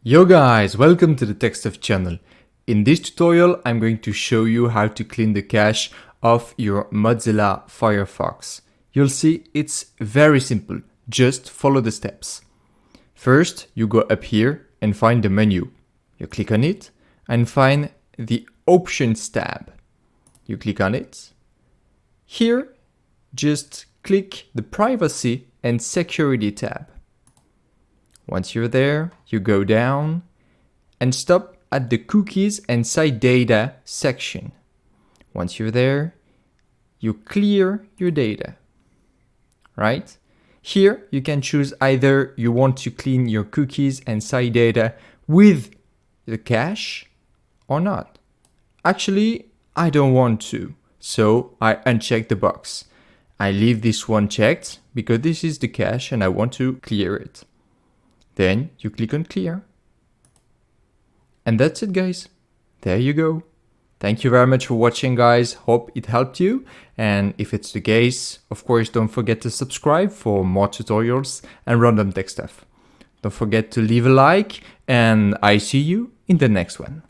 Yo guys, welcome to the Tech Stuff channel. In this tutorial, I'm going to show you how to clean the cache of your Mozilla Firefox. You'll see it's very simple, just follow the steps. First, you go up here and find the menu. You click on it and find the Options tab. You click on it. Here, just click the Privacy and Security tab. Once you're there, you go down and stop at the Cookies and Site Data section. Once you're there, you clear your data, right? Here, you can choose either you want to clean your cookies and site data with the cache or not. Actually, I don't want to, so I uncheck the box. I leave this one checked because this is the cache and I want to clear it. Then you click on clear. And that's it, guys. There you go. Thank you very much for watching, guys. Hope it helped you. And if it's the case, of course, don't forget to subscribe for more tutorials and random tech stuff. Don't forget to leave a like, and I see you in the next one.